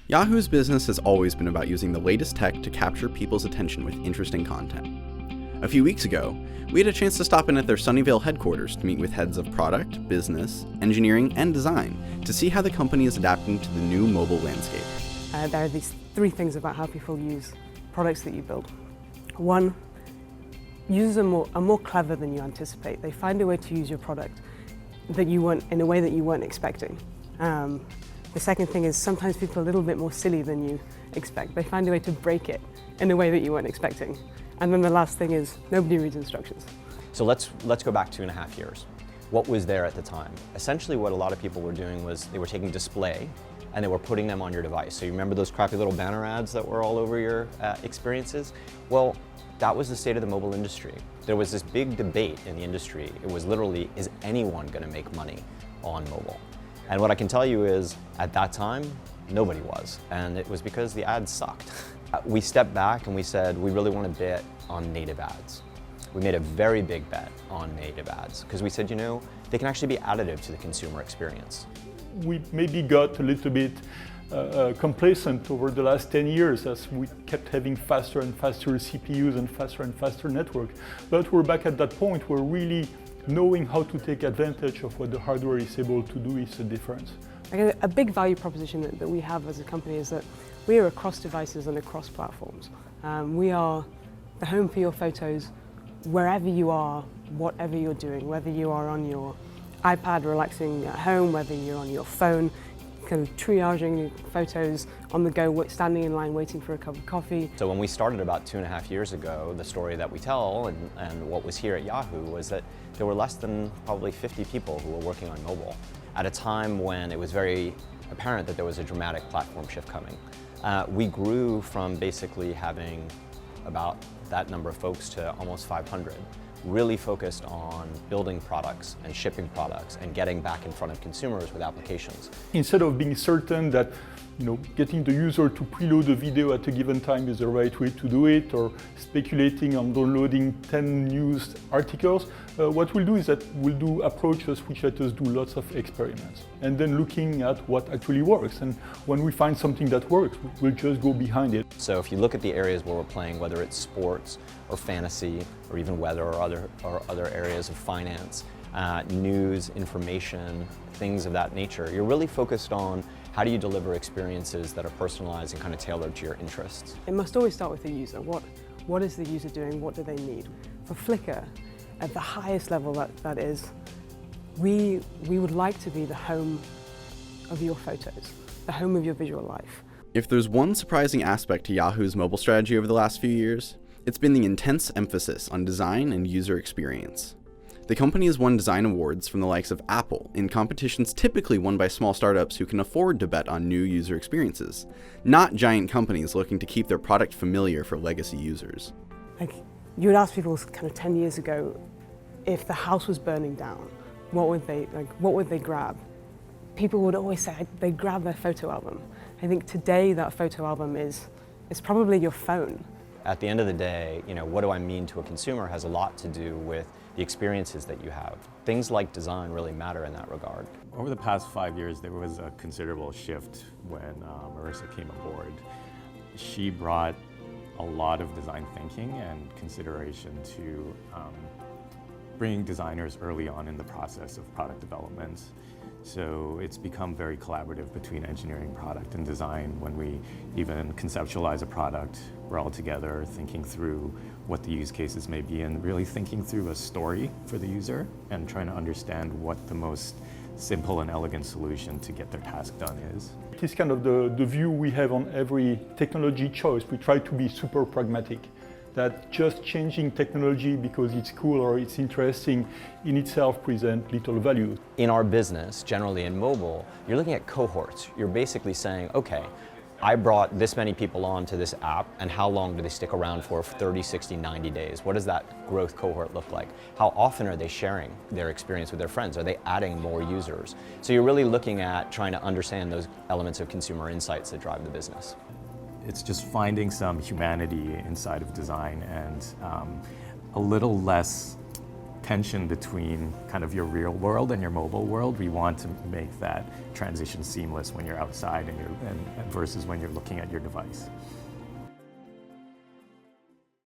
Yahoo's business has always been about using the latest tech to capture people's attention with interesting content. A few weeks ago, we had a chance to stop in at their Sunnyvale headquarters to meet with heads of product, business, engineering, and design to see how the company is adapting to the new mobile landscape. There are these three things about how people use products that you build. One, users are more clever than you anticipate. They find a way to use your product that you weren't, in a way that you weren't expecting. The second thing is sometimes people are a little bit more silly than you expect. They find a way to break it in a way that you weren't expecting. And then the last thing is nobody reads instructions. So let's go back 2.5 years. What was there at the time? Essentially what a lot of people were doing was they were taking display and they were putting them on your device. So you remember those crappy little banner ads that were all over your experiences? Well, that was the state of the mobile industry. There was this big debate in the industry. It was literally, is anyone gonna make money on mobile? And what I can tell you is, at that time, nobody was. And it was because the ads sucked. We stepped back and we said, we really want to bet on native ads. We made a very big bet on native ads because we said, you know, they can actually be additive to the consumer experience. We maybe got a little bit complacent over the last 10 years as we kept having faster and faster CPUs and faster network. But we're back at that point where really knowing how to take advantage of what the hardware is able to do is the difference. A big value proposition that we have as a company is that we are across devices and across platforms. We are the home for your photos wherever you are, whatever you're doing, whether you are on your iPad relaxing at home, whether you're on your phone, kind of triaging photos on the go, standing in line waiting for a cup of coffee. So when we started about 2.5 years ago, the story that we tell and what was here at Yahoo was that there were less than probably 50 people who were working on mobile at a time when it was very apparent that there was a dramatic platform shift coming. We grew from basically having about that number of folks to almost 500. Really focused on building products and shipping products and getting back in front of consumers with applications. Instead of being certain that getting the user to preload a video at a given time is the right way to do it, or speculating on downloading 10 news articles, what we'll do is that we'll do approaches which let us do lots of experiments and then looking at what actually works. And when we find something that works, we'll just go behind it. So if you look at the areas where we're playing, whether it's sports or fantasy or even weather or other areas of finance, news, information, things of that nature, you're really focused on how do you deliver experiences that are personalized and kind of tailored to your interests. It must always start with the user. What is the user doing? What do they need? For Flickr, at the highest level that is, we would like to be the home of your photos, the home of your visual life. If there's one surprising aspect to Yahoo's mobile strategy over the last few years, it's been the intense emphasis on design and user experience. The company has won design awards from the likes of Apple in competitions typically won by small startups who can afford to bet on new user experiences, not giant companies looking to keep their product familiar for legacy users. You would ask people kind of 10 years ago, if the house was burning down, what would they grab? People would always say they'd grab their photo album. I think today that photo album is probably your phone. At the end of the day, what do I mean to a consumer has a lot to do with the experiences that you have. Things like design really matter in that regard. Over the past 5 years, there was a considerable shift when Marissa came aboard. She brought a lot of design thinking and consideration to bringing designers early on in the process of product development. So it's become very collaborative between engineering, product, and design. When we even conceptualize a product, we're all together thinking through what the use cases may be and really thinking through a story for the user and trying to understand what the most simple and elegant solution to get their task done is. It is kind of the view we have on every technology choice. We try to be super pragmatic. That just changing technology because it's cool or it's interesting in itself presents little value. In our business, generally in mobile, you're looking at cohorts. You're basically saying, okay, I brought this many people onto this app, and how long do they stick around for? 30, 60, 90 days. What does that growth cohort look like? How often are they sharing their experience with their friends? Are they adding more users? So you're really looking at trying to understand those elements of consumer insights that drive the business. It's just finding some humanity inside of design and a little less tension between kind of your real world and your mobile world. We want to make that transition seamless when you're outside and versus when you're looking at your device.